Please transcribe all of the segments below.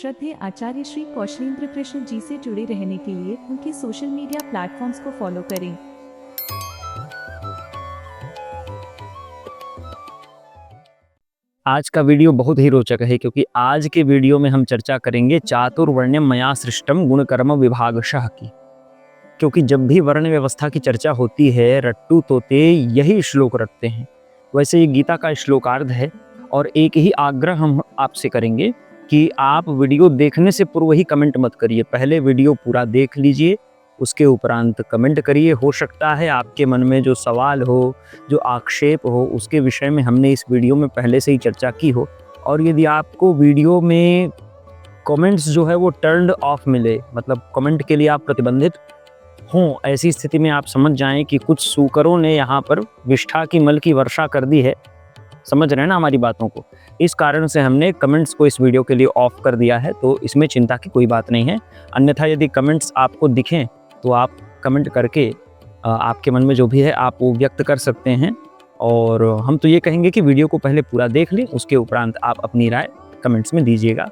श्रद्धेय आचार्य श्री कौशलेंद्र कृष्ण जी से जुड़े रहने के लिए उनके सोशल मीडिया प्लेटफॉर्म्स को फॉलो करें। आज का वीडियो बहुत ही रोचक है क्योंकि आज के वीडियो में हम चर्चा करेंगे चातुर्वर्ण्यम मया सृष्टम गुणकर्म विभागशः की। क्योंकि जब भी वर्ण व्यवस्था की चर्चा होती है रट्टू तोते यही श्लोक रटते हैं। वैसे ये गीता का श्लोकार्ध है और एक ही आग्रह हम आपसे करेंगे कि आप वीडियो देखने से पूर्व ही कमेंट मत करिए, पहले वीडियो पूरा देख लीजिए, उसके उपरांत कमेंट करिए। हो सकता है आपके मन में जो सवाल हो, जो आक्षेप हो, उसके विषय में हमने इस वीडियो में पहले से ही चर्चा की हो। और यदि आपको वीडियो में कमेंट्स जो है वो टर्न्ड ऑफ मिले, मतलब कमेंट के लिए आप प्रतिबंधित हों, ऐसी स्थिति में आप समझ जाएं कि कुछ सूकरों ने यहाँ पर विष्ठा की मल की वर्षा कर दी है। समझ रहे हैं ना हमारी बातों को? इस कारण से हमने कमेंट्स को इस वीडियो के लिए ऑफ कर दिया है, तो इसमें चिंता की कोई बात नहीं है। अन्यथा यदि कमेंट्स आपको दिखें तो आप कमेंट करके आपके मन में जो भी है आप वो व्यक्त कर सकते हैं। और हम तो ये कहेंगे कि वीडियो को पहले पूरा देख लें, उसके उपरांत आप अपनी राय कमेंट्स में दीजिएगा।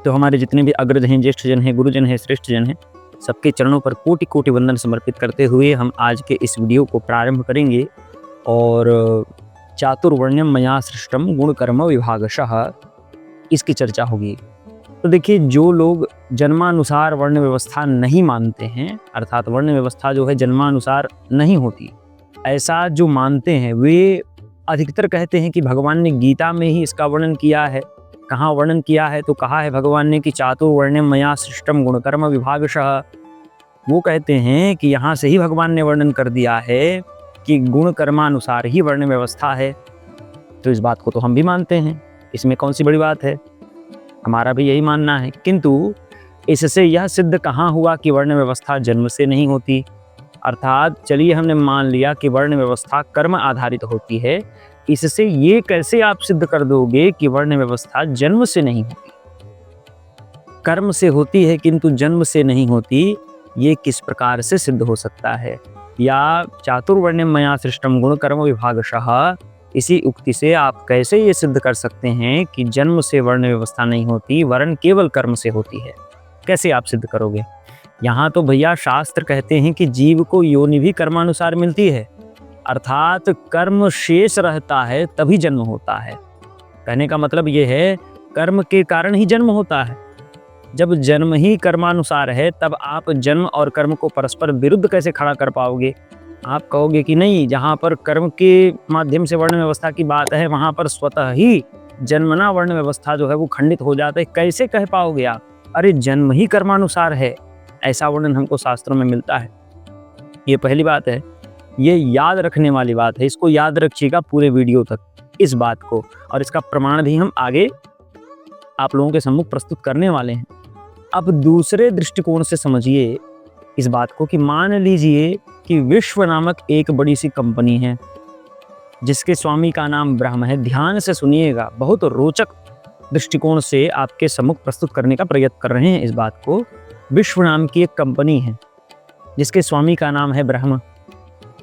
तो हमारे जितने भी अग्रज हैं, ज्येष्ठ जन हैं, गुरुजन हैं, श्रेष्ठ जन हैं, सबके चरणों पर कोटि कोटि वंदन समर्पित करते हुए हम आज के इस वीडियो को प्रारंभ करेंगे। और चातुर्वर्ण्यम मया सृष्टम गुणकर्म विभागशः इसकी चर्चा होगी। तो देखिए, जो लोग जन्मानुसार वर्ण व्यवस्था नहीं मानते हैं, अर्थात वर्ण व्यवस्था जो है जन्मानुसार नहीं होती, ऐसा जो मानते हैं वे अधिकतर कहते हैं कि भगवान ने गीता में ही इसका वर्णन किया है। कहाँ वर्णन किया है? तो कहा है भगवान ने कि चातुर्वर्ण्यम मया सृष्टम गुणकर्म विभागशः। वो कहते हैं कि यहाँ से ही भगवान ने वर्णन कर दिया है कि गुण कर्मानुसार ही वर्ण व्यवस्था है। तो इस बात को तो हम भी मानते हैं, इसमें कौन सी बड़ी बात है, हमारा भी यही मानना है। किंतु इससे यह सिद्ध कहाँ हुआ कि वर्ण व्यवस्था जन्म से नहीं होती? अर्थात चलिए हमने मान लिया कि वर्ण व्यवस्था कर्म आधारित होती है, इससे ये कैसे आप सिद्ध कर दोगे कि वर्ण व्यवस्था जन्म से नहीं होती? कर्म से होती है किंतु जन्म से नहीं होती, ये किस प्रकार से सिद्ध हो सकता है? या चातुर्वर्ण्यम मया सृष्टम गुणकर्म विभागशः, इसी उक्ति से आप कैसे ये सिद्ध कर सकते हैं कि जन्म से वर्ण व्यवस्था नहीं होती, वर्ण केवल कर्म से होती है? कैसे आप सिद्ध करोगे? यहाँ तो भैया शास्त्र कहते हैं कि जीव को योनि भी कर्मानुसार मिलती है, अर्थात कर्म शेष रहता है तभी जन्म होता है। कहने का मतलब ये है कर्म के कारण ही जन्म होता है। जब जन्म ही कर्मानुसार है तब आप जन्म और कर्म को परस्पर विरुद्ध कैसे खड़ा कर पाओगे? आप कहोगे कि नहीं, जहाँ पर कर्म के माध्यम से वर्ण व्यवस्था की बात है वहाँ पर स्वतः ही जन्मना वर्ण व्यवस्था जो है वो खंडित हो जाता है। कैसे कह पाओगे आप? अरे जन्म ही कर्मानुसार है, ऐसा वर्णन हमको शास्त्रों में मिलता है। ये पहली बात है, ये याद रखने वाली बात है, इसको याद रखिएगा पूरे वीडियो तक इस बात को। और इसका प्रमाण भी हम आगे आप लोगों के सम्मुख प्रस्तुत करने वाले हैं। अब दूसरे दृष्टिकोण से समझिए इस बात को कि मान लीजिए कि विश्व नामक एक बड़ी सी कंपनी है जिसके स्वामी का नाम ब्रह्म है। ध्यान से सुनिएगा, बहुत रोचक दृष्टिकोण से आपके सम्मुख प्रस्तुत करने का प्रयत्न कर रहे हैं इस बात को। विश्व नाम की एक कंपनी है जिसके स्वामी का नाम है ब्रह्म।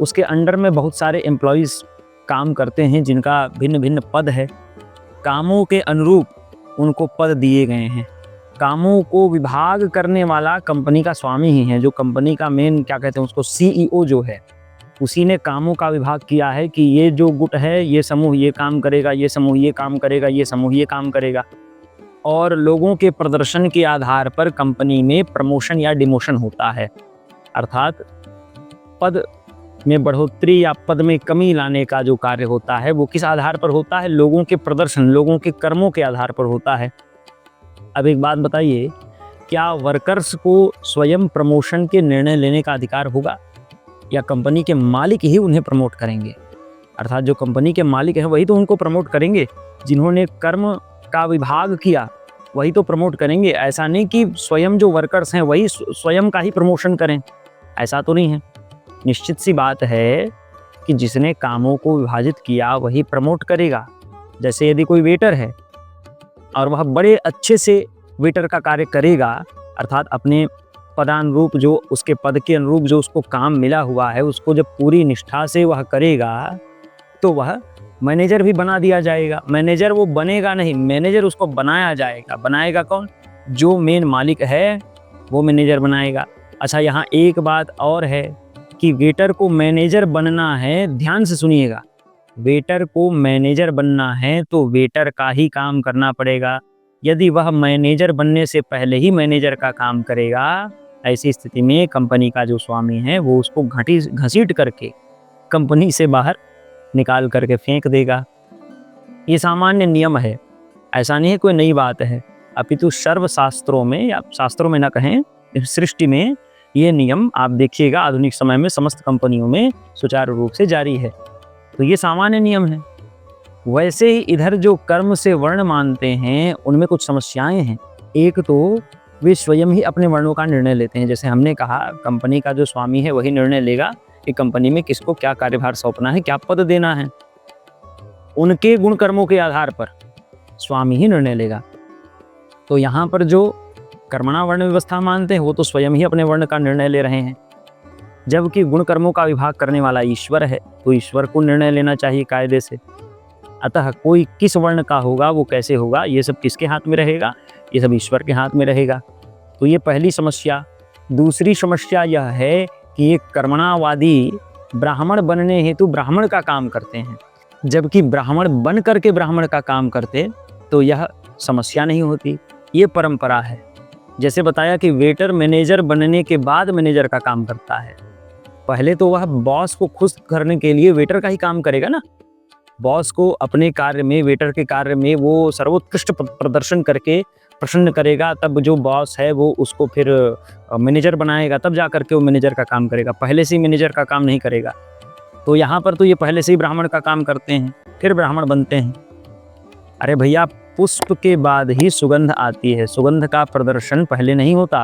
उसके अंडर में बहुत सारे एम्प्लॉइज काम करते हैं जिनका भिन्न भिन्न पद है। कामों के अनुरूप उनको पद दिए गए हैं। कामों को विभाग करने वाला कंपनी का स्वामी ही है, जो कंपनी का मेन क्या कहते हैं उसको, सीईओ जो है, उसी ने कामों का विभाग किया है कि ये जो गुट है, ये समूह ये काम करेगा, ये समूह ये काम करेगा, ये समूह ये काम करेगा। और लोगों के प्रदर्शन के आधार पर कंपनी में प्रमोशन या डिमोशन होता है, अर्थात पद में बढ़ोतरी या पद में कमी लाने का जो कार्य होता है वो किस आधार पर होता है? लोगों के प्रदर्शन, लोगों के कर्मों के आधार पर होता है। अब एक बात बताइए, क्या वर्कर्स को स्वयं प्रमोशन के निर्णय लेने का अधिकार होगा या कंपनी के मालिक ही उन्हें प्रमोट करेंगे? अर्थात जो कंपनी के मालिक हैं वही तो उनको प्रमोट करेंगे, जिन्होंने कर्म का विभाग किया वही तो प्रमोट करेंगे। ऐसा नहीं कि स्वयं जो वर्कर्स हैं वही स्वयं का ही प्रमोशन करें, ऐसा तो नहीं है। निश्चित सी बात है कि जिसने कामों को विभाजित किया वही प्रमोट करेगा। जैसे यदि कोई वेटर है और वह बड़े अच्छे से वेटर का कार्य करेगा, अर्थात अपने पदानुरूप, जो उसके पद के अनुरूप जो उसको काम मिला हुआ है उसको जब पूरी निष्ठा से वह करेगा तो वह मैनेजर भी बना दिया जाएगा। मैनेजर वो बनेगा नहीं, मैनेजर उसको बनाया जाएगा। बनाएगा कौन? जो मेन मालिक है वो मैनेजर बनाएगा। अच्छा, यहाँ एक बात और है कि वेटर को मैनेजर बनना है, ध्यान से सुनिएगा, वेटर को मैनेजर बनना है तो वेटर का ही काम करना पड़ेगा। यदि वह मैनेजर बनने से पहले ही मैनेजर का काम करेगा, ऐसी स्थिति में कंपनी का जो स्वामी है वो उसको घसीट करके कंपनी से बाहर निकाल करके फेंक देगा। ये सामान्य नियम है, ऐसा नहीं है कोई नई बात है, अपितु सर्वशास्त्रों में, या शास्त्रों में ना कहें, सृष्टि में ये नियम आप देखिएगा आधुनिक समय में समस्त कंपनियों में सुचारू रूप से जारी है। तो ये सामान्य नियम है। वैसे ही इधर जो कर्म से वर्ण मानते हैं उनमें कुछ समस्याएं हैं। एक तो वे स्वयं ही अपने वर्णों का निर्णय लेते हैं। जैसे हमने कहा, कंपनी का जो स्वामी है वही निर्णय लेगा कि कंपनी में किसको क्या कार्यभार सौंपना है, क्या पद देना है। उनके गुण कर्मों के आधार पर स्वामी ही निर्णय लेगा। तो यहाँ पर जो कर्मणा वर्ण व्यवस्था मानते हैं वो तो स्वयं ही अपने वर्ण का निर्णय ले रहे हैं, जबकि गुण कर्मों का विभाग करने वाला ईश्वर है, तो ईश्वर को निर्णय लेना चाहिए कायदे से। अतः कोई किस वर्ण का होगा, वो कैसे होगा, ये सब किसके हाथ में रहेगा? ये सब ईश्वर के हाथ में रहेगा। तो ये पहली समस्या। दूसरी समस्या यह है कि ये कर्मणावादी ब्राह्मण बनने हेतु ब्राह्मण का काम करते हैं, जबकि ब्राह्मण बन करके ब्राह्मण का काम करते तो यह समस्या नहीं होती। ये परंपरा है। जैसे बताया कि वेटर मैनेजर बनने के बाद मैनेजर का काम करता है, पहले तो वह बॉस को खुश करने के लिए वेटर का ही काम करेगा ना। बॉस को अपने कार्य में, वेटर के कार्य में वो सर्वोत्कृष्ट प्रदर्शन करके प्रसन्न करेगा, तब जो बॉस है वो उसको फिर मैनेजर बनाएगा, तब जा करके वो मैनेजर का काम करेगा, पहले से ही मैनेजर का काम नहीं करेगा। तो यहाँ पर तो ये पहले से ही ब्राह्मण का काम करते हैं, फिर ब्राह्मण बनते हैं। अरे भैया, पुष्प के बाद ही सुगंध आती है, सुगंध का प्रदर्शन पहले नहीं होता।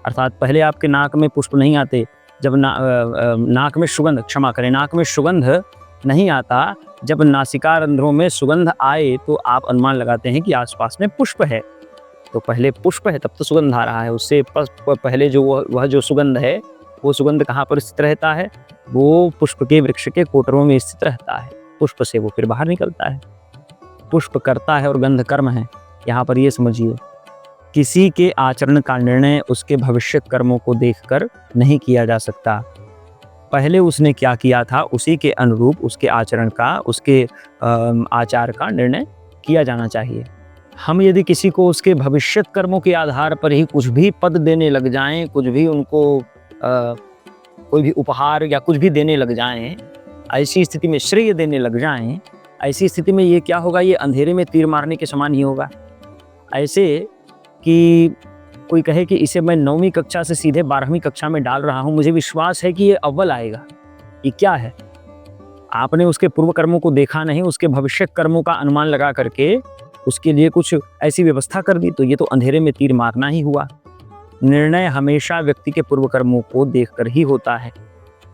अर्थात पहले आपके नाक में पुष्प नहीं आते, जब नाक में सुगंध, क्षमा करें, नाक में सुगंध नहीं आता, जब नासिका रंध्रों में सुगंध आए तो आप अनुमान लगाते हैं कि आसपास में पुष्प है। तो पहले पुष्प है तब तो सुगंध आ रहा है, उससे पहले जो वह जो सुगंध है वो सुगंध कहाँ पर स्थित रहता है? वो पुष्प के वृक्ष के कोटरों में स्थित रहता है। पुष्प से वो फिर बाहर निकलता है। पुष्प करता है और गंध कर्म है। यहाँ पर ये समझिए, किसी के आचरण का निर्णय उसके भविष्य कर्मों को देखकर नहीं किया जा सकता। पहले उसने क्या किया था उसी के अनुरूप उसके आचरण का, उसके आचार का निर्णय किया जाना चाहिए। हम यदि किसी को उसके भविष्य कर्मों के आधार पर ही कुछ भी पद देने लग जाएं, कुछ भी उनको कोई भी उपहार या कुछ भी देने लग जाएं, ऐसी स्थिति में श्रेय देने लग जाएं, ऐसी स्थिति में ये क्या होगा? ये अंधेरे में तीर मारने के समान ही होगा। ऐसे कि कोई कहे कि इसे मैं 9वीं कक्षा से सीधे 12वीं कक्षा में डाल रहा हूँ, मुझे विश्वास है कि ये अव्वल आएगा। ये क्या है? आपने उसके पूर्व कर्मों को देखा नहीं, उसके भविष्य कर्मों का अनुमान लगा करके उसके लिए कुछ ऐसी व्यवस्था कर दी, तो ये तो अंधेरे में तीर मारना ही हुआ। निर्णय हमेशा व्यक्ति के पूर्व कर्मों को देखकर ही होता है।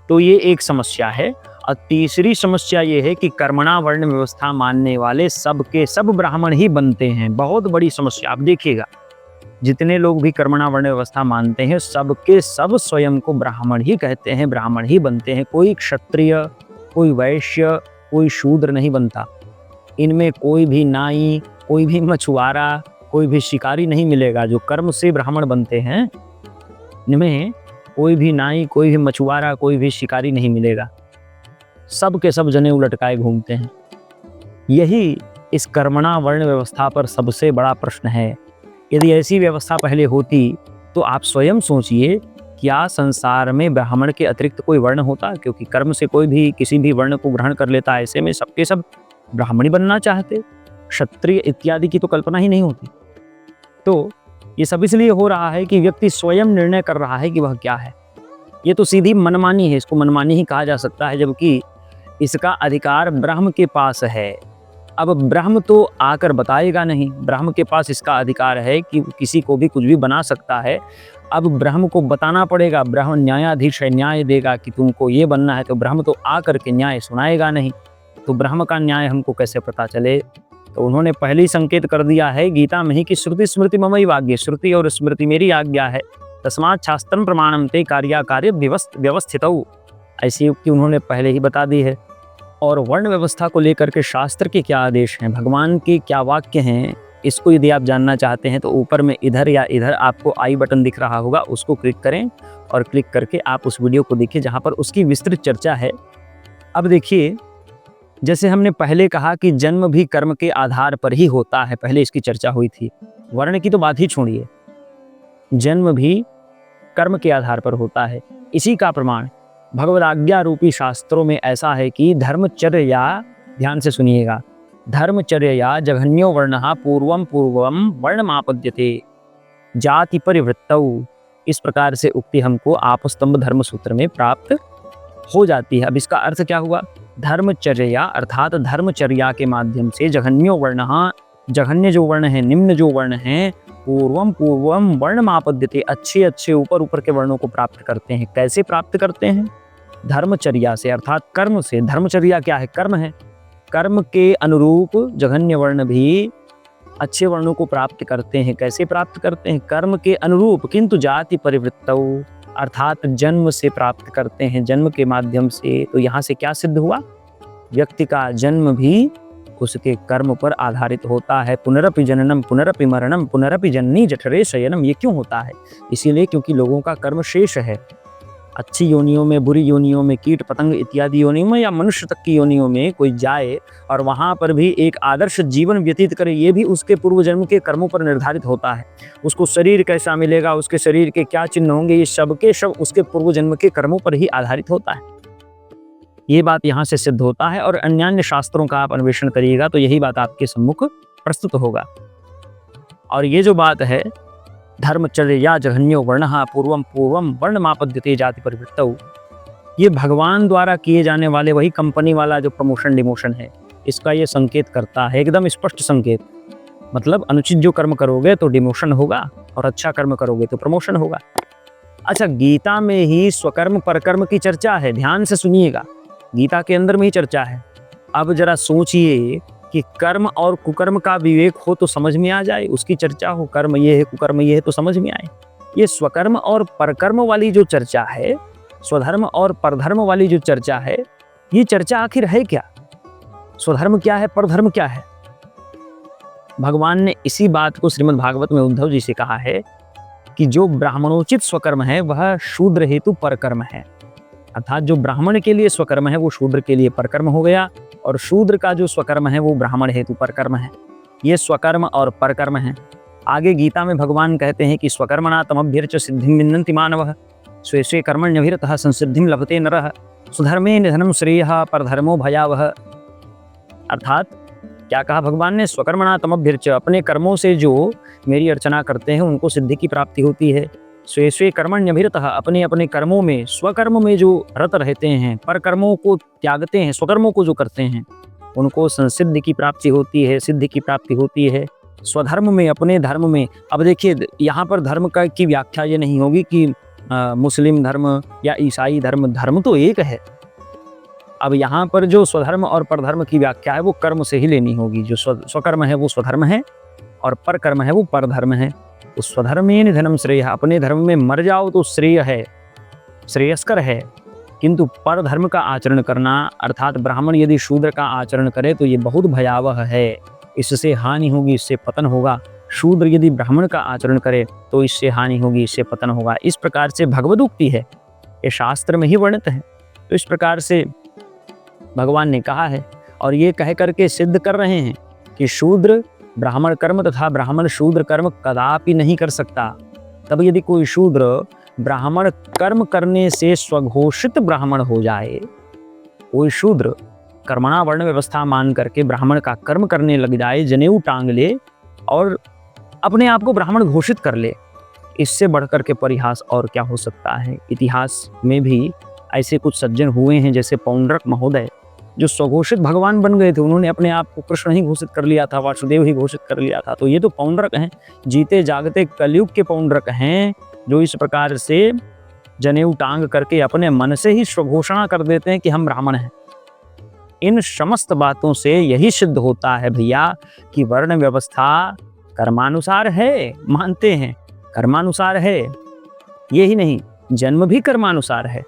तो ये एक समस्या है। और तीसरी समस्या ये है कि कर्मणा वर्ण व्यवस्था मानने वाले सब के सब ब्राह्मण ही बनते हैं। बहुत बड़ी समस्या। आप देखिएगा, जितने लोग भी कर्मणा वर्ण व्यवस्था मानते हैं सबके सब स्वयं को ब्राह्मण ही कहते हैं, ब्राह्मण ही बनते हैं। कोई क्षत्रिय, कोई वैश्य, कोई शूद्र नहीं बनता। इनमें कोई भी नाई, कोई भी मछुआरा, कोई भी शिकारी नहीं मिलेगा। जो कर्म से ब्राह्मण बनते हैं इनमें कोई भी नाई, कोई भी मछुआरा, कोई भी शिकारी नहीं मिलेगा। सब के सब जनेऊ लटकाए घूमते हैं। यही इस कर्मणा वर्ण व्यवस्था पर सबसे बड़ा प्रश्न है। यदि ऐसी व्यवस्था पहले होती तो आप स्वयं सोचिए, क्या संसार में ब्राह्मण के अतिरिक्त कोई वर्ण होता? क्योंकि कर्म से कोई भी किसी भी वर्ण को ग्रहण कर लेता, ऐसे में सबके सब ब्राह्मणी बनना चाहते, क्षत्रिय इत्यादि की तो कल्पना ही नहीं होती। तो ये सब इसलिए हो रहा है कि व्यक्ति स्वयं निर्णय कर रहा है कि वह क्या है। ये तो सीधी मनमानी है, इसको मनमानी ही कहा जा सकता है, जबकि इसका अधिकार ब्रह्म के पास है। अब ब्रह्म तो आकर बताएगा नहीं, ब्रह्म के पास इसका अधिकार है कि किसी को भी कुछ भी बना सकता है। अब ब्रह्म को बताना पड़ेगा, ब्रह्म न्यायाधीश है, न्याय देगा कि तुमको ये बनना है, तो ब्रह्म तो आकर के न्याय सुनाएगा नहीं। तो ब्रह्म का न्याय हमको कैसे पता चले? तो उन्होंने पहले ही संकेत कर दिया है गीता में ही कि श्रुति स्मृति ममई वाग्य, श्रुति और स्मृति मेरी आज्ञा है, तस्मात् शास्त्रम प्रमाणम ते कार्याकार्य व्यवस्थितौ। ऐसी युक्ति उन्होंने पहले ही बता दी है। और वर्ण व्यवस्था को लेकर के शास्त्र के क्या आदेश हैं, भगवान के क्या वाक्य हैं, इसको यदि आप जानना चाहते हैं तो ऊपर में इधर या इधर आपको आई बटन दिख रहा होगा, उसको क्लिक करें और क्लिक करके आप उस वीडियो को देखिए जहाँ पर उसकी विस्तृत चर्चा है। अब देखिए, जैसे हमने पहले कहा कि जन्म भी कर्म के आधार पर ही होता है, पहले इसकी चर्चा हुई थी। वर्ण की तो बात ही छोड़िए, जन्म भी कर्म के आधार पर होता है। इसी का प्रमाण भगवद आज्ञा रूपी शास्त्रों में ऐसा है कि धर्मचर्या, ध्यान से सुनिएगा, धर्मचर्या जघन्यो वर्णः पूर्वम पूर्वम वर्णमापद्यते जाति परिवृत्तौ, इस प्रकार से उक्ति हमको आपस्तंभ धर्म सूत्र में प्राप्त हो जाती है। अब इसका अर्थ क्या हुआ? धर्मचर्या अर्थात धर्मचर्या के माध्यम से जघन्यो वर्णः, जघन्य जो वर्ण है, निम्न जो वर्ण है, पूर्वम पूर्वम वर्णमापद्यते, अच्छे अच्छे ऊपर ऊपर के वर्णों को प्राप्त करते हैं। कैसे प्राप्त करते हैं? धर्मचर्या से अर्थात कर्म से। धर्मचर्या क्या है? कर्म है। कर्म के अनुरूप जघन्य वर्ण भी अच्छे वर्णों को प्राप्त करते हैं। कैसे प्राप्त करते हैं? कर्म के अनुरूप, किंतु जाति परिवृत्तौ अर्थात जन्म से प्राप्त करते हैं, जन्म के माध्यम से। तो यहाँ से क्या सिद्ध हुआ? व्यक्ति का जन्म भी उसके कर्म पर आधारित होता है। पुनरपि जननम पुनरपि मरणम पुनरपि जननी जठरे शयनम। ये क्यों होता है? इसीलिए क्योंकि लोगों का कर्म शेष है। अच्छी योनियों में, बुरी योनियों में, कीट पतंग इत्यादि योनियों में या मनुष्य तक की योनियों में कोई जाए और वहाँ पर भी एक आदर्श जीवन व्यतीत करे, ये भी उसके पूर्व जन्म के कर्मों पर निर्धारित होता है। उसको शरीर कैसा मिलेगा, उसके शरीर के क्या चिन्ह होंगे, ये सब के सब उसके पूर्व जन्म के कर्मों पर ही आधारित होता है। ये बात यहाँ से सिद्ध होता है और अन्यान्य शास्त्रों का आप अन्वेषण करिएगा तो यही बात आपके सम्मुख प्रस्तुत होगा। और ये जो बात है धर्मचर्या जघन्यो वर्णः पूर्वम पूर्वम वर्णमापद्यते जाति परिवृत्तौ, ये भगवान द्वारा किए जाने वाले वही कंपनी वाला जो प्रमोशन डिमोशन है, इसका ये संकेत करता है, एकदम स्पष्ट संकेत। मतलब अनुचित जो कर्म करोगे तो डिमोशन होगा और अच्छा कर्म करोगे तो प्रमोशन होगा। अच्छा, गीता में ही स्वकर्म परकर्म की चर्चा है, ध्यान से सुनिएगा, गीता के अंदर में ही चर्चा है। अब जरा सोचिए कि कर्म और कुकर्म का विवेक हो तो समझ में आ जाए, उसकी चर्चा हो, कर्म ये है कुकर्म ये है तो समझ में आए। ये स्वकर्म और परकर्म वाली जो चर्चा है, स्वधर्म और परधर्म वाली जो चर्चा है, ये चर्चा आखिर है क्या? स्वधर्म क्या है, परधर्म क्या है? भगवान ने इसी बात को श्रीमद् भागवत में उद्धव जी से कहा है कि जो ब्राह्मणोचित स्वकर्म है वह शूद्र हेतु परकर्म है। अर्थात जो ब्राह्मण के लिए स्वकर्म है वो शूद्र के लिए परकर्म हो गया, और शूद्र का जो स्वकर्म है वो ब्राह्मण हेतु परकर्म है। ये स्वकर्म और परकर्म है। आगे गीता में भगवान कहते हैं कि स्वकर्मणा तमभ्यर्च सिद्धिं विन्दन्ति मानवः स्वे स्वे कर्मण्यभिरतः संसिद्धिं लभते नरः सुधर्मे निधनं श्रेयः परधर्मो भयावह। अर्थात क्या कहा भगवान ने? स्वकर्मणा तमभ्यर्च, अपने कर्मों से जो मेरी अर्चना करते हैं उनको सिद्धि की प्राप्ति होती है। स्वे स्वे कर्मण्यभिरतः, अपने अपने कर्मों में, स्वकर्म में जो रत रहते हैं, पर कर्मों को त्यागते हैं, स्वकर्मों को जो करते हैं, उनको संसिद्धि की प्राप्ति होती है, सिद्धि की प्राप्ति होती है। स्वधर्म में, अपने धर्म में। अब देखिए, यहाँ पर धर्म का की व्याख्या ये नहीं होगी कि मुस्लिम धर्म या ईसाई धर्म, धर्म तो एक है। अब यहाँ पर जो स्वधर्म और परधर्म की व्याख्या है वो कर्म से ही लेनी होगी। जो स्वकर्म है वो स्वधर्म है और परकर्म है वो परधर्म है। तो स्वधर्मे निधनम श्रेय, अपने धर्म में मर जाओ तो श्रेय है, श्रेयस्कर है। किंतु परधर्म का आचरण करना, अर्थात ब्राह्मण यदि शूद्र का आचरण करे तो ये बहुत भयावह है, इससे हानि होगी, इससे पतन होगा। शूद्र यदि ब्राह्मण का आचरण करे तो इससे हानि होगी, इससे पतन होगा। इस प्रकार से भगवदुक्ति है, ये शास्त्र में ही वर्णित है। तो इस प्रकार से भगवान ने कहा है और ये कह करके सिद्ध कर रहे हैं कि शूद्र ब्राह्मण कर्म तथा ब्राह्मण शूद्र कर्म कदापि नहीं कर सकता। तब यदि कोई शूद्र ब्राह्मण कर्म करने से स्वघोषित ब्राह्मण हो जाए, कोई शूद्र कर्मणा वर्ण व्यवस्था मान करके ब्राह्मण का कर्म करने लग जाए, जनेऊ टांग ले और अपने आप को ब्राह्मण घोषित कर ले, इससे बढ़कर के परिहास और क्या हो सकता है। इतिहास में भी ऐसे कुछ सज्जन हुए हैं, जैसे पौंड्रक महोदय, जो स्वघोषित भगवान बन गए थे। उन्होंने अपने आप को कृष्ण ही घोषित कर लिया था, वासुदेव ही घोषित कर लिया था। तो ये तो पौंड्रक हैं, जीते जागते कलयुग के पौंड्रक हैं, जो इस प्रकार से जनेऊ टांग करके अपने मन से ही स्वघोषणा कर देते हैं कि हम ब्राह्मण हैं। इन समस्त बातों से यही सिद्ध होता है भैया कि वर्ण व्यवस्था कर्मानुसार है, मानते हैं कर्मानुसार है। ये ही नहीं, जन्म भी कर्मानुसार है।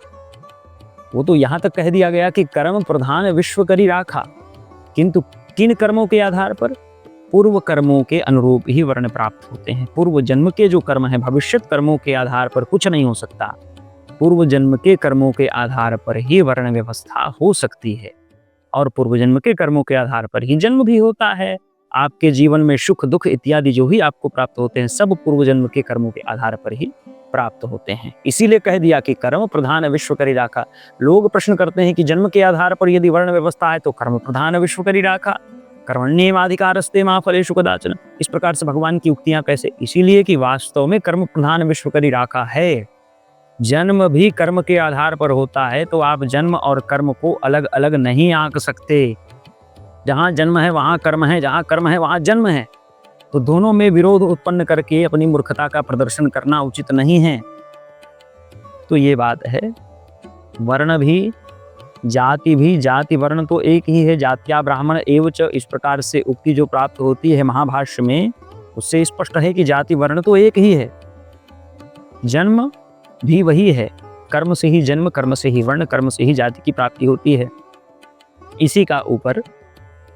वो तो यहाँ तक कह दिया गया कि कर्म प्रधान विश्व करी राखा, किंतु किन कर्मों के आधार पर? पूर्व कर्मों के अनुरूप ही वर्ण प्राप्त होते हैं। पूर्व जन्म के जो कर्म है, भविष्यत कर्मों के आधार पर कुछ नहीं हो सकता। पूर्व जन्म के कर्मों के आधार पर ही वर्ण व्यवस्था हो सकती है, और पूर्व जन्म के कर्मों के आधार पर ही जन्म भी होता है। आपके जीवन में सुख दुख इत्यादि जो भी आपको प्राप्त होते हैं, सब पूर्व जन्म के कर्मों के आधार पर ही प्राप्त होते हैं। इसीलिए कह दिया कि कर्म प्रधान विश्व करी राखा। लोग प्रश्न करते हैं कि जन्म के आधार पर यदि वर्ण व्यवस्था है तो कर्म प्रधान विश्व करी राखा, कर्मण्येवाधिकारस्ते मा फलेषु कदाचन। इस प्रकार से भगवान की उक्तियां कैसे? इसीलिए कि वास्तव में कर्म प्रधान विश्व करी राखा है। जन्म भी कर्म के आधार पर होता है, तो आप जन्म और कर्म को अलग अलग नहीं आंक सकते। जहां जन्म है वहां कर्म है, जहां कर्म है वहां जन्म है। तो दोनों में विरोध उत्पन्न करके अपनी मूर्खता का प्रदर्शन करना उचित नहीं है। तो ये बात है। वर्ण भी, जाति भी, जाति वर्ण तो एक ही है। जात्या ब्राह्मण एवच, इस प्रकार से उक्ति जो प्राप्त होती है महाभाष्य में, उससे स्पष्ट है कि जाति वर्ण तो एक ही है। जन्म भी वही है। कर्म से ही जन्म, कर्म से ही वर्ण, कर्म से ही जाति की प्राप्ति होती है। इसी का ऊपर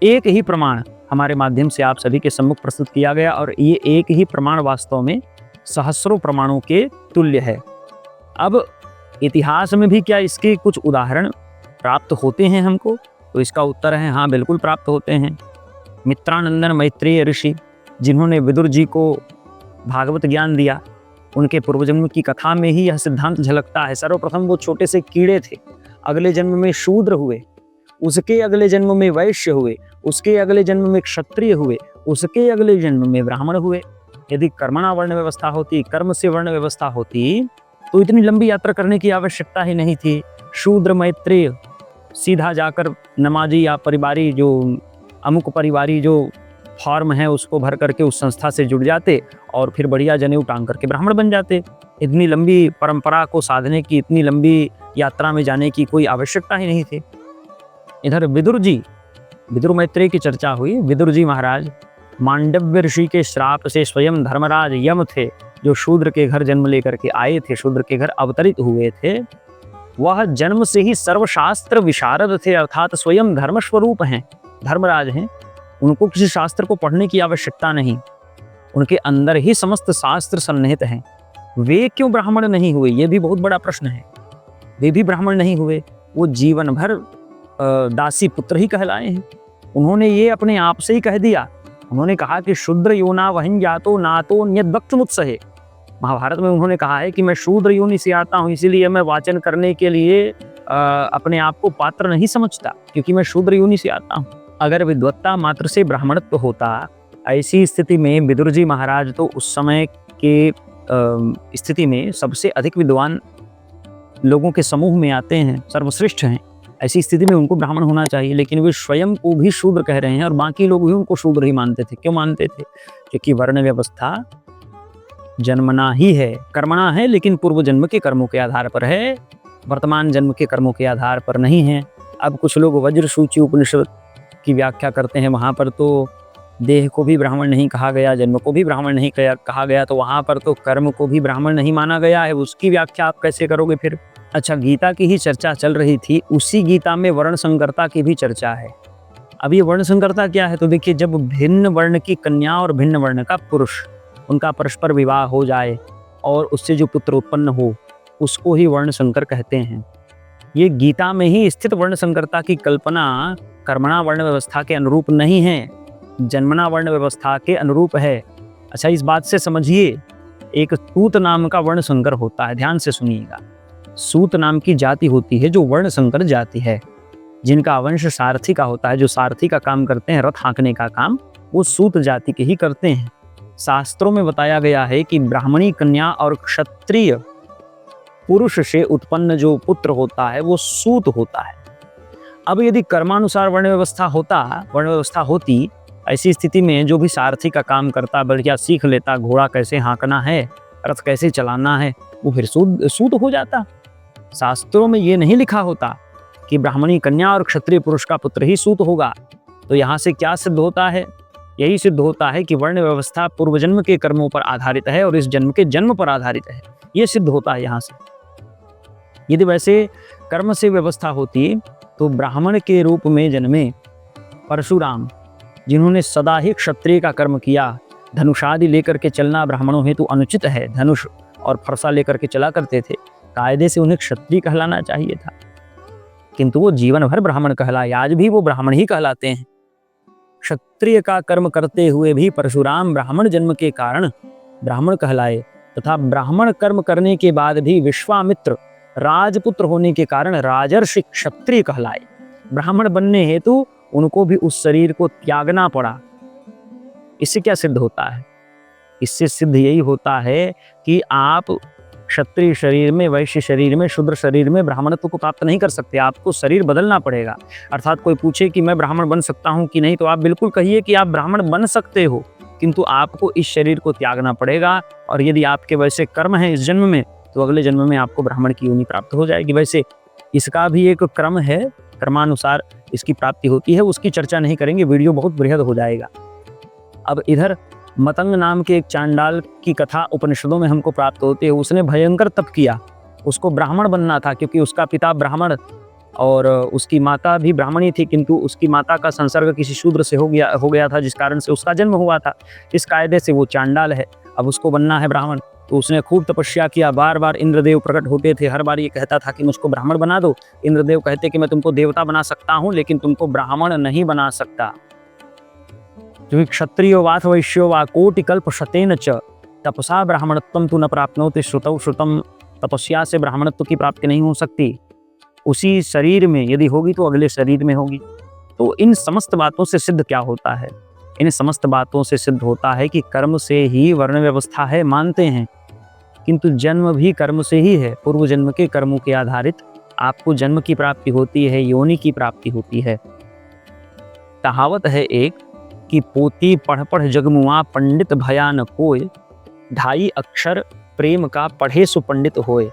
एक ही प्रमाण हमारे माध्यम से आप सभी के सम्मुख प्रस्तुत किया गया, और ये एक ही प्रमाण वास्तव में सहस्रों प्रमाणों के तुल्य है। अब इतिहास में भी क्या इसके कुछ उदाहरण प्राप्त होते हैं हमको? तो इसका उत्तर है हाँ, बिल्कुल प्राप्त होते हैं। मित्रानंदन मैत्रेय ऋषि, जिन्होंने विदुर जी को भागवत ज्ञान दिया, उनके पूर्वजन्म की कथा में ही यह सिद्धांत झलकता है। सर्वप्रथम वो छोटे से कीड़े थे, अगले जन्म में शूद्र हुए, उसके अगले जन्म में वैश्य हुए, उसके अगले जन्म में क्षत्रिय हुए, उसके अगले जन्म में ब्राह्मण हुए। यदि कर्मणा वर्ण व्यवस्था होती, कर्म से वर्ण व्यवस्था होती, तो इतनी लंबी यात्रा करने की आवश्यकता ही नहीं थी। शूद्र मैत्रेय सीधा जाकर नमाजी या परिवारी, जो अमुक परिवारी जो फॉर्म है उसको भर करके उस संस्था से जुड़ जाते, और फिर बढ़िया जनेऊ टांग करके ब्राह्मण बन जाते। इतनी लंबी परंपरा को साधने की, इतनी लंबी यात्रा में जाने की कोई आवश्यकता ही नहीं थी। इधर विदुर जी, विदुर मैत्रेय की चर्चा हुई। विदुर जी महाराज मांडव्य ऋषि के श्राप से स्वयं धर्मराज यम थे, जो शूद्र के घर जन्म लेकर के आए थे, शूद्र के घर अवतरित हुए थे। वह जन्म से ही सर्वशास्त्र विशारद थे, अर्थात स्वयं धर्म स्वरूप हैं, धर्मराज हैं। उनको किसी शास्त्र को पढ़ने की आवश्यकता नहीं, उनके अंदर ही समस्त शास्त्र सन्निहित हैं। वे क्यों ब्राह्मण नहीं हुए? ये भी बहुत बड़ा प्रश्न है। वे भी ब्राह्मण नहीं हुए, वो जीवन भर दासी पुत्र ही कहलाए हैं। उन्होंने ये अपने आप से ही कह दिया। उन्होंने कहा कि शूद्र योना वहन जातो नातो न्यद्वक्तुमुत्सहे। महाभारत में उन्होंने कहा है कि मैं शूद्र योनि से आता हूँ, इसीलिए मैं वाचन करने के लिए अपने आप को पात्र नहीं समझता, क्योंकि मैं शूद्र योनि से आता हूँ। अगर विद्वत्ता मात्र से ब्राह्मणत्व होता, ऐसी स्थिति में विदुर जी महाराज तो उस समय के स्थिति में सबसे अधिक विद्वान लोगों के समूह में आते हैं, सर्वश्रेष्ठ हैं। ऐसी स्थिति में उनको ब्राह्मण होना चाहिए, लेकिन वे स्वयं को भी शूद्र कह रहे हैं, और बाकी लोग भी उनको शूद्र ही मानते थे। क्यों मानते थे? क्योंकि वर्ण व्यवस्था जन्मना ही है, कर्मणा है, लेकिन पूर्व जन्म के कर्मों के आधार पर है, वर्तमान जन्म के कर्मों के आधार पर नहीं है। अब कुछ लोग वज्र सूची उपनिषद की व्याख्या करते हैं, वहाँ पर तो देह को भी ब्राह्मण नहीं कहा गया, जन्म को भी ब्राह्मण नहीं कहा गया, तो वहाँ पर तो कर्म को भी ब्राह्मण नहीं माना गया है। उसकी व्याख्या आप कैसे करोगे फिर? अच्छा, गीता की ही चर्चा चल रही थी, उसी गीता में वर्ण संकरता की भी चर्चा है। अब ये वर्ण संकरता क्या है? तो देखिए, जब भिन्न वर्ण की कन्या और भिन्न वर्ण का पुरुष, उनका परस्पर विवाह हो जाए और उससे जो पुत्र उत्पन्न हो, उसको ही वर्ण संकर कहते हैं। ये गीता में ही स्थित वर्ण संकरता की कल्पना कर्मणा वर्ण व्यवस्था के अनुरूप नहीं है, जन्मना वर्ण व्यवस्था के अनुरूप है। अच्छा, इस बात से समझिए, एक सूत नाम का वर्ण संकर होता है, ध्यान से सुनिएगा। सूत नाम की जाति होती है जो वर्ण संकर जाति है, जिनका वंश सारथी का होता है, जो सारथी का काम करते हैं, रथ हाँकने का काम, वो सूत जाति के ही करते हैं। शास्त्रों में बताया गया है कि ब्राह्मणी कन्या और क्षत्रिय पुरुष से उत्पन्न जो पुत्र होता है वो सूत होता है। अब यदि कर्मानुसार वर्ण व्यवस्था होती, ऐसी स्थिति में जो भी सारथी का काम करता, बढ़िया सीख लेता, घोड़ा कैसे हाँकना है, रथ कैसे चलाना है, वो फिर सूत हो जाता। शास्त्रों में ये नहीं लिखा होता कि ब्राह्मणी कन्या और क्षत्रिय पुरुष का पुत्र ही सूत होगा। तो यहाँ से क्या सिद्ध होता है? यही सिद्ध होता है कि वर्ण व्यवस्था पूर्व जन्म के कर्मों पर आधारित है और इस जन्म के जन्म पर आधारित है। ये सिद्ध होता है यहाँ से। यदि वैसे कर्म से व्यवस्था होती तो ब्राह्मण के रूप में जन्मे परशुराम जिन्होंने सदा ही क्षत्रिय का कर्म किया। धनुषादि लेकर के चलना ब्राह्मणों हेतु अनुचित है। धनुष और फरसा लेकर के चला करते थे, कायदे से उन्हें क्षत्रिय कहलाना चाहिए था, किंतु वो जीवन भर ब्राह्मण कहलाए। आज भी वो ब्राह्मण ही कहलाते हैं। क्षत्रिय का कर्म करते हुए भी परशुराम ब्राह्मण जन्म के कारण ब्राह्मण कहलाए, तथा ब्राह्मण कर्म करने के बाद भी विश्वामित्र राजपुत्र होने के कारण राजर्षि क्षत्रिय कहलाए। ब्राह्मण बनने हेतु उनको भी उस शरीर को त्यागना पड़ा। इससे क्या सिद्ध होता है? इससे सिद्ध यही होता है कि आप क्षत्रिय शरीर में, वैश्य शरीर में, शूद्र शरीर में ब्राह्मणत्व को प्राप्त नहीं कर सकते। आपको शरीर बदलना पड़ेगा। अर्थात कोई पूछे कि मैं ब्राह्मण बन सकता हूं कि नहीं, तो आप बिल्कुल कहिए कि आप ब्राह्मण बन सकते हो, किंतु आपको इस शरीर को त्यागना पड़ेगा। और यदि आपके वैसे कर्म है इस जन्म में, तो अगले जन्म में आपको ब्राह्मण की योनि प्राप्त हो जाएगी। वैसे इसका भी एक क्रम है, क्रमानुसार इसकी प्राप्ति होती है, उसकी चर्चा नहीं करेंगे, वीडियो बहुत बृहद हो जाएगा। अब इधर मतंग नाम के एक चांडाल की कथा उपनिषदों में हमको प्राप्त होती है। उसने भयंकर तप किया, उसको ब्राह्मण बनना था, क्योंकि उसका पिता ब्राह्मण और उसकी माता भी ब्राह्मणी थी, किंतु उसकी माता का संसर्ग किसी शूद्र से हो गया था, जिस कारण से उसका जन्म हुआ था। इस कायदे से वो चांडाल है। अब उसको बनना है ब्राह्मण, तो उसने खूब तपस्या किया। बार बार इंद्रदेव प्रकट होते थे, हर बार ये कहता था कि मुझको ब्राह्मण बना दो। इंद्रदेव कहते कि मैं तुमको देवता बना सकता हूँ, लेकिन तुमको ब्राह्मण नहीं बना सकता, क्योंकि क्षत्रियो वाथ वैश्यो वा कोटिकल्प शतेन च तपसा ब्राह्मणत्वं तु न प्राप्नोति श्रुतौ श्रुतम। तपस्या से ब्राह्मणत्व की प्राप्ति नहीं हो सकती। उसी शरीर में यदि होगी तो अगले शरीर में होगी। तो इन समस्त बातों से सिद्ध क्या होता है? इन समस्त बातों से सिद्ध होता है कि कर्म से ही वर्ण व्यवस्था है, मानते हैं, किंतु जन्म भी कर्म से ही है। पूर्व जन्म के कर्मों के आधारित आपको जन्म की प्राप्ति होती है, योनि की प्राप्ति होती है। कहावत है एक कि पोथी पढ़ पढ़ जगमुआ पंडित भया न कोय, ढाई अक्षर प्रेम का पढ़े सो पंडित होए।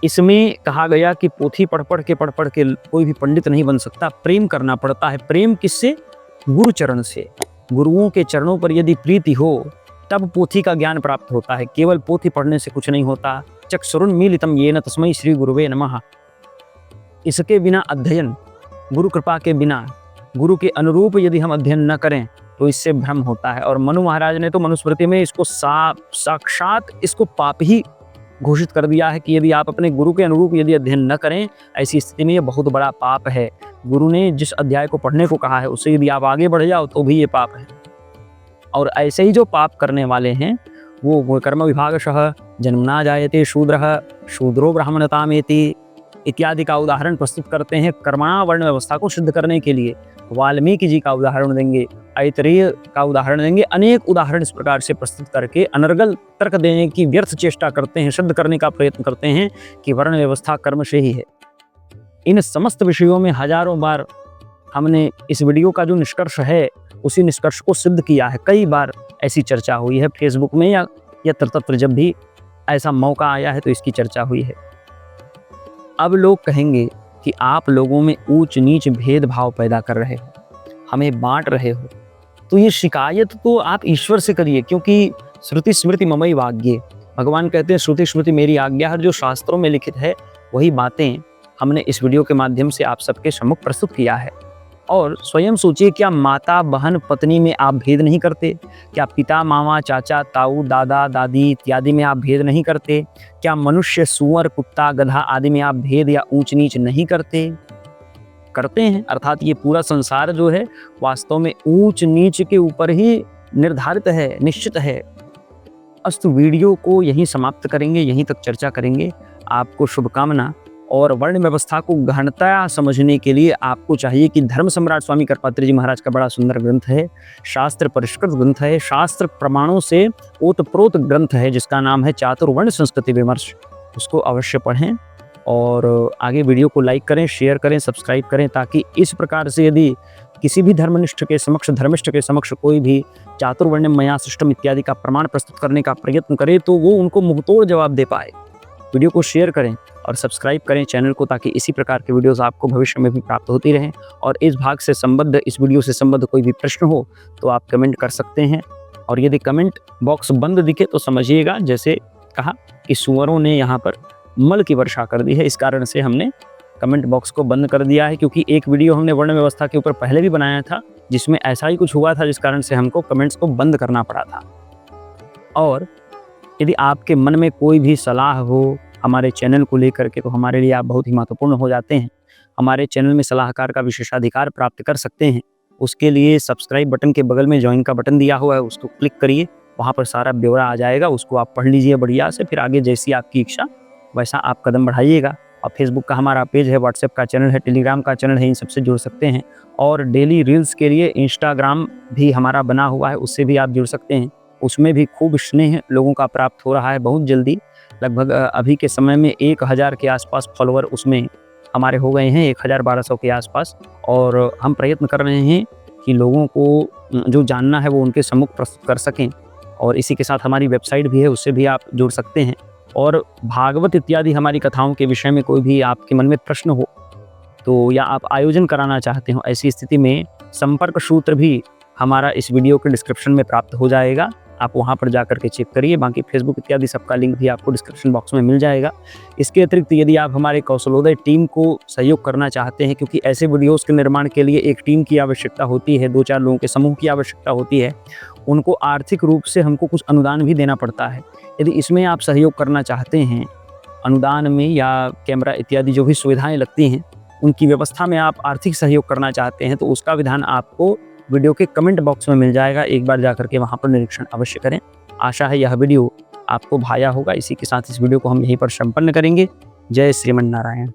इसमें कहा गया कि पोथी पढ़ पढ़ के कोई भी पंडित नहीं बन सकता, प्रेम करना पड़ता है। प्रेम किससे? गुरु चरण से। गुरुओं के चरणों पर यदि प्रीति हो तब पोथी का ज्ञान प्राप्त होता है। केवल पोथी पढ़ने से कुछ नहीं होता। चक्षुरुन्मीलितं येन तस्मै श्री गुरुवे नमः। इसके बिना अध्ययन, गुरु कृपा के बिना, गुरु के अनुरूप यदि हम अध्ययन न करें तो इससे भ्रम होता है। और मनु महाराज ने तो मनुस्मृति में इसको साक्षात इसको पाप ही घोषित कर दिया है कि यदि आप अपने गुरु के अनुरूप यदि अध्ययन न करें, ऐसी स्थिति में ये बहुत बड़ा पाप है। गुरु ने जिस अध्याय को पढ़ने को कहा है उससे यदि आप आगे बढ़ जाओ तो भी ये पाप है। और ऐसे ही जो पाप करने वाले हैं वो कर्म विभागशः जन्मना जायते शूद्रः शूद्रो ब्राह्मणतामेति इत्यादि का उदाहरण प्रस्तुत करते हैं कर्मणा वर्ण व्यवस्था को सिद्ध करने के लिए। वाल्मीकि जी का उदाहरण देंगे, ऐतरेय का उदाहरण देंगे, अनेक उदाहरण इस प्रकार से प्रस्तुत करके अनर्गल तर्क देने की व्यर्थ चेष्टा करते हैं, सिद्ध करने का प्रयत्न करते हैं कि वर्ण व्यवस्था कर्म से ही है। इन समस्त विषयों में हजारों बार हमने इस वीडियो का जो निष्कर्ष है उसी निष्कर्ष को सिद्ध किया है। कई बार ऐसी चर्चा हुई है फेसबुक में या यत्र तत्र, जब भी ऐसा मौका आया है तो इसकी चर्चा हुई है। अब लोग कहेंगे कि आप लोगों में ऊंच नीच भेदभाव पैदा कर रहे हो, हमें बांट रहे हो। तो ये शिकायत तो आप ईश्वर से करिए, क्योंकि श्रुति स्मृति ममई वाग्ये, भगवान कहते हैं श्रुति स्मृति मेरी आज्ञा है। जो शास्त्रों में लिखित है वही बातें हमने इस वीडियो के माध्यम से आप सबके सम्मुख प्रस्तुत किया है। और स्वयं सोचिए, क्या माता बहन पत्नी में आप भेद नहीं करते? क्या पिता मामा चाचा ताऊ दादा दादी इत्यादि में आप भेद नहीं करते? क्या मनुष्य सूअर कुत्ता गधा आदि में आप भेद या ऊंच नीच नहीं करते? करते हैं। अर्थात ये पूरा संसार जो है वास्तव में ऊंच नीच के ऊपर ही निर्धारित है, निश्चित है। अस्तु, वीडियो को यहीं समाप्त करेंगे, यहीं तक चर्चा करेंगे। आपको शुभकामना। और वर्ण व्यवस्था को गहनता समझने के लिए आपको चाहिए कि धर्म सम्राट स्वामी करपात्री जी महाराज का बड़ा सुंदर ग्रंथ है, शास्त्र परिष्कृत ग्रंथ है, शास्त्र प्रमाणों से ओतप्रोत ग्रंथ है, जिसका नाम है चातुर्वर्ण संस्कृति विमर्श। उसको अवश्य पढ़ें और आगे वीडियो को लाइक करें, शेयर करें, सब्सक्राइब करें, ताकि इस प्रकार से यदि किसी भी धर्मनिष्ठ के समक्ष, धर्मिष्ठ के समक्ष कोई भी चातुर्वर्ण मया सृष्टम इत्यादि का प्रमाण प्रस्तुत करने का प्रयत्न करे तो वो उनको मुंहतोड़ जवाब दे पाए। वीडियो को शेयर करें और सब्सक्राइब करें चैनल को, ताकि इसी प्रकार के वीडियोस आपको भविष्य में भी प्राप्त होती रहें। और इस भाग से संबद्ध, इस वीडियो से संबद्ध कोई भी प्रश्न हो तो आप कमेंट कर सकते हैं। और यदि कमेंट बॉक्स बंद दिखे तो समझिएगा जैसे कहा कि सुअरों ने यहाँ पर मल की वर्षा कर दी है, इस कारण से हमने कमेंट बॉक्स को बंद कर दिया है। क्योंकि एक वीडियो हमने वर्ण व्यवस्था के ऊपर पहले भी बनाया था, जिसमें ऐसा ही कुछ हुआ था जिस कारण से हमको कमेंट्स को बंद करना पड़ा था। और यदि आपके मन में कोई भी सलाह हो हमारे चैनल को लेकर के, तो हमारे लिए आप बहुत ही महत्वपूर्ण हो जाते हैं। हमारे चैनल में सलाहकार का विशेषाधिकार प्राप्त कर सकते हैं। उसके लिए सब्सक्राइब बटन के बगल में ज्वाइन का बटन दिया हुआ है, उसको क्लिक करिए, वहाँ पर सारा ब्यौरा आ जाएगा, उसको आप पढ़ लीजिए बढ़िया से, फिर आगे जैसी आपकी इच्छा वैसा आप कदम बढ़ाइएगा। और फेसबुक का हमारा पेज है, व्हाट्सएप का चैनल है, टेलीग्राम का चैनल है, इन सबसे जुड़ सकते हैं। और डेली रील्स के लिए इंस्टाग्राम भी हमारा बना हुआ है, उससे भी आप जुड़ सकते हैं। उसमें भी खूब स्नेह लोगों का प्राप्त हो रहा है। बहुत जल्दी लगभग अभी के समय में 1000 के आसपास फॉलोअर उसमें हमारे हो गए हैं, 1000-1200 के आसपास। और हम प्रयत्न कर रहे हैं कि लोगों को जो जानना है वो उनके सम्मुख प्रस्तुत कर सकें। और इसी के साथ हमारी वेबसाइट भी है, उससे भी आप जुड़ सकते हैं। और भागवत इत्यादि हमारी कथाओं के विषय में कोई भी आपके मन में प्रश्न हो तो, या आप आयोजन कराना चाहते हो, ऐसी स्थिति में संपर्क सूत्र भी हमारा इस वीडियो के डिस्क्रिप्शन में प्राप्त हो जाएगा। आप वहां पर जाकर के चेक करिए। बाकी फेसबुक इत्यादि सबका लिंक भी आपको डिस्क्रिप्शन बॉक्स में मिल जाएगा। इसके अतिरिक्त यदि आप हमारे कौशलोदय टीम को सहयोग करना चाहते हैं, क्योंकि ऐसे वीडियोस के निर्माण के लिए एक टीम की आवश्यकता होती है, 2-4 लोगों के समूह की आवश्यकता होती है, उनको आर्थिक रूप से हमको कुछ अनुदान भी देना पड़ता है। यदि इसमें आप सहयोग करना चाहते हैं, अनुदान में या कैमरा इत्यादि जो भी सुविधाएं लगती हैं उनकी व्यवस्था में आप आर्थिक सहयोग करना चाहते हैं, तो उसका विधान आपको वीडियो के कमेंट बॉक्स में मिल जाएगा। एक बार जाकर के वहाँ पर निरीक्षण अवश्य करें। आशा है यह वीडियो आपको भाया होगा। इसी के साथ इस वीडियो को हम यहीं पर संपन्न करेंगे। जय श्रीमन नारायण।